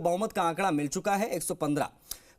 बहुमत का आंकड़ा मिल चुका है 115।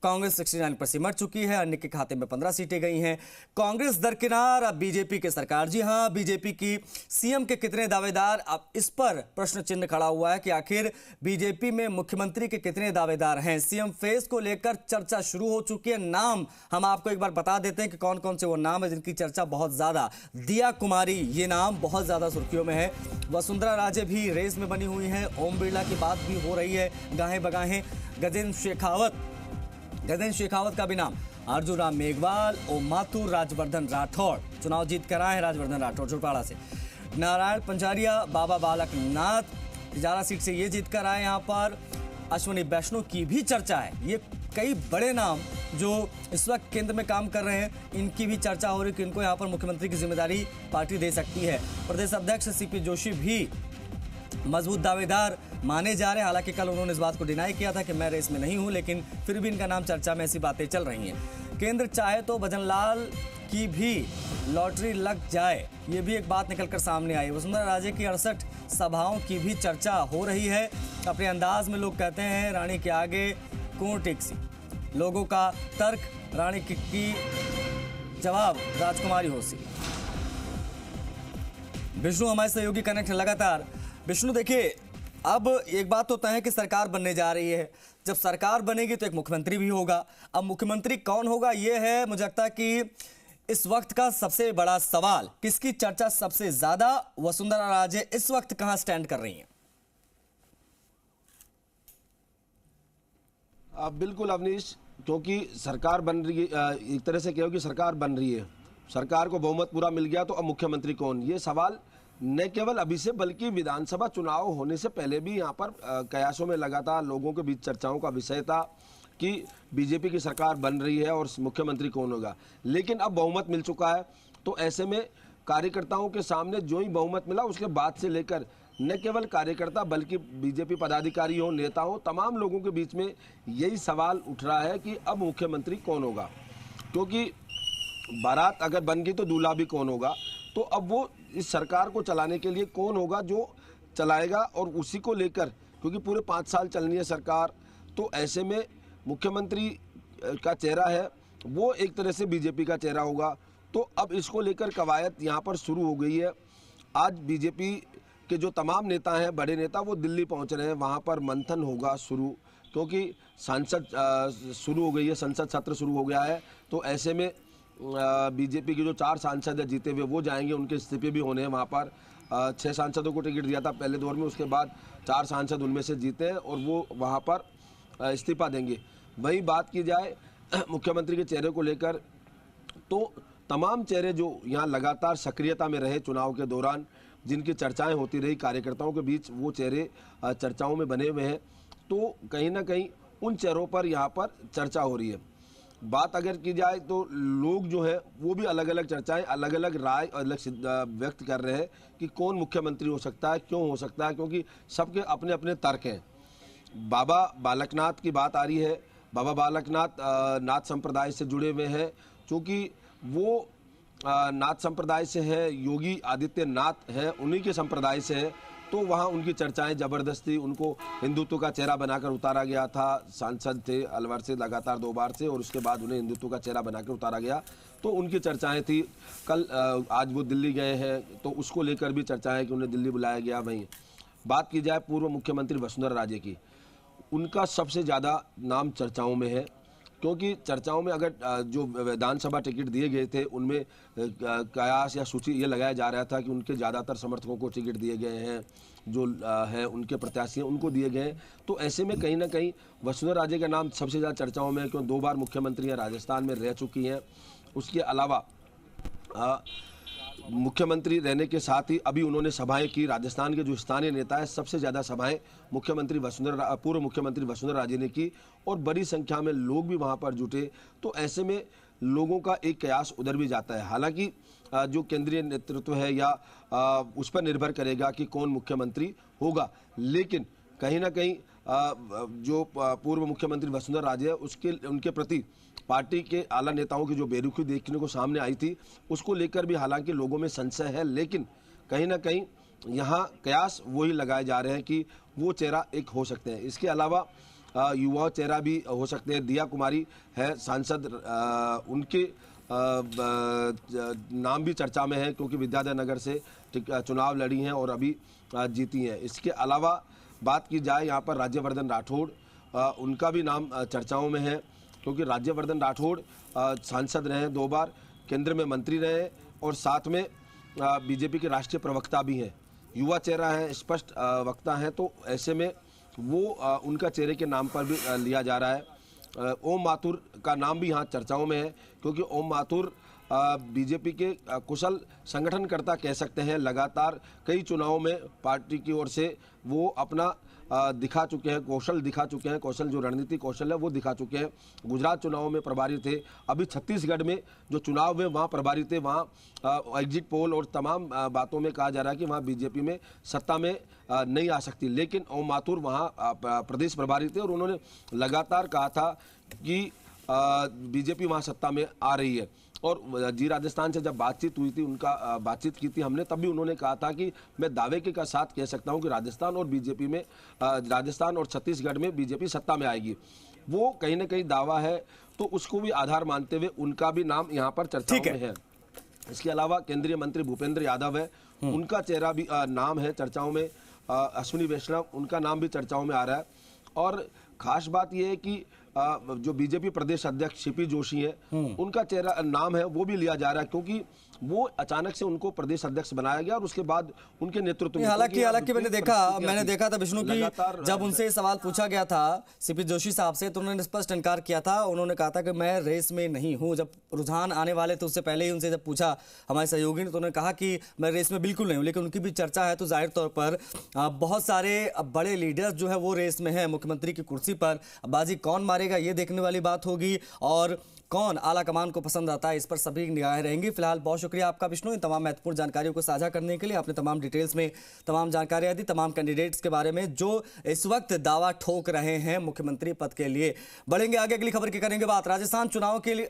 कांग्रेस 69 पर सिमट चुकी है, अन्य के खाते में 15 सीटें गई हैं। कांग्रेस दरकिनार, अब बीजेपी की सरकार। जी हां, बीजेपी की सीएम के कितने दावेदार, अब इस पर प्रश्न चिन्ह खड़ा हुआ है कि आखिर बीजेपी में मुख्यमंत्री के कितने दावेदार हैं। सीएम फेस को लेकर चर्चा शुरू हो चुकी है। नाम हम आपको एक बार बता देते हैं कि कौन कौन से वो नाम है जिनकी चर्चा बहुत ज्यादा। दिया कुमारी, ये नाम बहुत ज्यादा सुर्खियों में है। वसुंधरा राजे भी रेस में बनी हुई है। ओम बिरला की बात भी हो रही है गाहे बगाहे। गजेंद्र शेखावत का भी नाम। अर्जुन राम मेघवाल, ओम माथुर, राजवर्धन राठौड़ चुनाव जीत कर आए हैं। राजवर्धन राठौड़ झुड़पाड़ा से। नारायण पंचारिया, बाबा बालक नाथ तिजारा सीट से ये जीत कर आए। यहाँ पर अश्विनी वैष्णव की भी चर्चा है। ये कई बड़े नाम जो इस वक्त केंद्र में काम कर रहे हैं, इनकी भी चर्चा हो रही है कि इनको यहाँ पर मुख्यमंत्री की जिम्मेदारी पार्टी दे सकती है। प्रदेश अध्यक्ष सीपी जोशी भी मजबूत दावेदार माने जा रहे हैं। हालांकि कल उन्होंने इस बात को डिनाई किया था कि मैं रेस में नहीं हूं, लेकिन फिर भी इनका नाम चर्चा में, ऐसी बातें चल रही हैं। केंद्र चाहे तो भजनलाल की भी लॉटरी लग जाए, ये भी एक बात निकलकर सामने आई। वसुंधरा राजे की 68 सभाओं की भी चर्चा हो रही है। अपने अंदाज में लोग कहते हैं रानी के आगे कौन टेक्सी। लोगों का तर्क, रानी की जवाब राजकुमारी होसी। विष्णु हमारे सहयोगी कनेक्ट लगातार। विष्णु, देखिए, अब एक बात तो तय है कि सरकार बनने जा रही है। जब सरकार बनेगी तो एक मुख्यमंत्री भी होगा। अब मुख्यमंत्री कौन होगा, यह है मुझे लगता है कि इस वक्त का सबसे बड़ा सवाल। किसकी चर्चा सबसे ज्यादा? वसुंधरा राजे इस वक्त कहां स्टैंड कर रही हैं? बिल्कुल अवनीश, क्योंकि सरकार बन रही है, एक तरह से कहो कि सरकार बन रही है, सरकार को बहुमत पूरा मिल गया तो अब मुख्यमंत्री कौन, ये सवाल न केवल अभी से बल्कि विधानसभा चुनाव होने से पहले भी यहाँ पर कयासों में लगातार लोगों के बीच चर्चाओं का विषय था कि बीजेपी की सरकार बन रही है और मुख्यमंत्री कौन होगा। लेकिन अब बहुमत मिल चुका है, तो ऐसे में कार्यकर्ताओं के सामने जो ही बहुमत मिला उसके बाद से लेकर न केवल कार्यकर्ता बल्कि बीजेपी पदाधिकारी हो, नेता हो, तमाम लोगों के बीच में यही सवाल उठ रहा है कि अब मुख्यमंत्री कौन होगा। क्योंकि बारात अगर बन गई तो दूल्हा भी कौन होगा। तो अब वो इस सरकार को चलाने के लिए कौन होगा जो चलाएगा, और उसी को लेकर, क्योंकि पूरे 5 साल चलनी है सरकार, तो ऐसे में मुख्यमंत्री का चेहरा है वो एक तरह से बीजेपी का चेहरा होगा। तो अब इसको लेकर कवायद यहाँ पर शुरू हो गई है। आज बीजेपी के जो तमाम नेता हैं, बड़े नेता, वो दिल्ली पहुँच रहे हैं। वहाँ पर मंथन होगा शुरू, क्योंकि संसद शुरू हो गई है, संसद सत्र शुरू हो गया है। तो ऐसे में बीजेपी के जो 4 सांसद है जीते हुए वो जाएंगे, उनके इस्तीफे भी होने हैं। वहाँ पर 6 सांसदों को टिकट दिया था पहले दौर में, उसके बाद 4 सांसद उनमें से जीते हैं और वो वहाँ पर इस्तीफा देंगे। वही बात की जाए मुख्यमंत्री के चेहरे को लेकर, तो तमाम चेहरे जो यहाँ लगातार सक्रियता में रहे चुनाव के दौरान, जिनकी चर्चाएँ होती रही कार्यकर्ताओं के बीच, वो चेहरे चर्चाओं में बने हुए हैं। तो कहीं ना कहीं उन चेहरों पर यहाँ पर चर्चा हो रही है। बात अगर की जाए तो लोग जो है वो भी अलग अलग चर्चाएं, अलग अलग राय अलग व्यक्त कर रहे हैं कि कौन मुख्यमंत्री हो सकता है, क्यों हो सकता है, क्योंकि सबके अपने अपने तर्क हैं। बाबा बालकनाथ की बात आ रही है। बाबा बालकनाथ नाथ संप्रदाय से जुड़े हुए हैं, क्योंकि वो नाथ संप्रदाय से है, योगी आदित्यनाथ है उन्हीं के संप्रदाय से है। तो वहाँ उनकी चर्चाएं ज़बरदस्ती, उनको हिंदुत्व का चेहरा बनाकर उतारा गया था। सांसद थे अलवर से लगातार 2 बार से, और उसके बाद उन्हें हिंदुत्व का चेहरा बनाकर उतारा गया। तो उनकी चर्चाएं थी। कल आज वो दिल्ली गए हैं, तो उसको लेकर भी चर्चाएं कि उन्हें दिल्ली बुलाया गया। वहीं बात की जाए पूर्व मुख्यमंत्री वसुंधरा राजे की, उनका सबसे ज़्यादा नाम चर्चाओं में है, क्योंकि चर्चाओं में अगर जो विधानसभा टिकट दिए गए थे उनमें कयास या सूची ये लगाया जा रहा था कि उनके ज़्यादातर समर्थकों को टिकट दिए गए हैं, जो है उनके प्रत्याशी हैं उनको दिए गए हैं। तो ऐसे में कहीं ना कहीं वसुंधरा राजे का नाम सबसे ज़्यादा चर्चाओं में है, क्योंकि 2 बार मुख्यमंत्री हैं, राजस्थान में रह चुकी हैं। उसके अलावा मुख्यमंत्री रहने के साथ ही अभी उन्होंने सभाएं की। राजस्थान के जो स्थानीय नेता है, सबसे ज़्यादा सभाएं पूर्व मुख्यमंत्री वसुंधरा राजे ने की, और बड़ी संख्या में लोग भी वहां पर जुटे। तो ऐसे में लोगों का एक कयास उधर भी जाता है। हालांकि जो केंद्रीय नेतृत्व है या उस पर निर्भर करेगा कि कौन मुख्यमंत्री होगा, लेकिन कहीं ना कहीं जो पूर्व मुख्यमंत्री वसुंधरा राजे है उनके प्रति पार्टी के आला नेताओं की जो बेरुखी देखने को सामने आई थी, उसको लेकर भी हालांकि लोगों में संशय है। लेकिन कहीं ना कहीं यहाँ कयास वही लगाए जा रहे हैं कि वो चेहरा एक हो सकते हैं। इसके अलावा युवा चेहरा भी हो सकते हैं। दिया कुमारी है सांसद, उनके नाम भी चर्चा में है क्योंकि विद्याधर नगर से चुनाव लड़ी हैं और अभी जीती हैं। इसके अलावा बात की जाए यहाँ पर राज्यवर्धन राठौड़, उनका भी नाम चर्चाओं में है क्योंकि राज्यवर्धन राठौड़ सांसद रहे 2 बार, केंद्र में मंत्री रहे और साथ में बीजेपी के राष्ट्रीय प्रवक्ता भी हैं। युवा चेहरा है, स्पष्ट वक्ता हैं, तो ऐसे में वो उनका चेहरे के नाम पर भी लिया जा रहा है। ओम माथुर का नाम भी यहाँ चर्चाओं में है क्योंकि ओम माथुर बीजेपी के कुशल संगठनकर्ता कह सकते हैं। लगातार कई चुनावों में पार्टी की ओर से वो अपना दिखा चुके हैं, कौशल दिखा चुके हैं, कौशल जो रणनीति कौशल है वो दिखा चुके हैं। गुजरात चुनाव में प्रभारी थे, अभी छत्तीसगढ़ में जो चुनाव हुए वहाँ प्रभारी थे। वहाँ एग्जिट पोल और तमाम बातों में कहा जा रहा है कि वहाँ बीजेपी में सत्ता में नहीं आ सकती, लेकिन ओम माथुर वहाँ प्रदेश प्रभारी थे और उन्होंने लगातार कहा था कि बीजेपी वहाँ सत्ता में आ रही है। और जी राजस्थान से जब बातचीत हुई थी, उनका बातचीत की थी हमने, तब भी उन्होंने कहा था कि मैं दावे के साथ कह सकता हूं कि राजस्थान और बीजेपी में, राजस्थान और छत्तीसगढ़ में बीजेपी सत्ता में आएगी। वो कहीं ना कहीं दावा है, तो उसको भी आधार मानते हुए उनका भी नाम यहाँ पर चर्चाओं में है। इसके अलावा केंद्रीय मंत्री भूपेंद्र यादव है, उनका चेहरा भी नाम है चर्चाओं में। अश्विनी वैष्णव, उनका नाम भी चर्चाओं में आ रहा है। और खास बात यह है कि जो बीजेपी प्रदेश अध्यक्ष सीपी जोशी हैं, उनका चेहरा नाम है वो भी लिया जा रहा है क्योंकि वो अचानक से उनको प्रदेश अध्यक्ष बनाया गया और उसके बाद उनके नेतृत्व में हालांकि मैंने देखा था विष्णु की जब उनसे सवाल पूछा गया था सीपी जोशी साहब से, तो उन्होंने स्पष्ट इनकार किया था। उन्होंने कहा था कि मैं रेस में नहीं हूं। जब रुझान आने वाले थे उससे पहले ही उनसे जब पूछा हमारे सहयोगी ने, तो उन्होंने कहा कि मैं रेस में बिल्कुल नहीं हूं। लेकिन उनकी भी चर्चा है, तो जाहिर तौर पर बहुत सारे बड़े लीडर्स जो है वो रेस में है मुख्यमंत्री की कुर्सी पर। बाजी कौन मारेगा ये देखने वाली बात होगी और कौन आला कमान को पसंद आता है, इस पर सभी निगाहें रहेंगी। फिलहाल बहुत शुक्रिया आपका विष्णु, इन तमाम महत्वपूर्ण जानकारियों को साझा करने के लिए। आपने तमाम डिटेल्स में तमाम जानकारियां दी, तमाम कैंडिडेट्स के बारे में जो इस वक्त दावा ठोक रहे हैं मुख्यमंत्री पद के लिए। बढ़ेंगे आगे, अगली खबर की करेंगे बात राजस्थान चुनाव के लिए।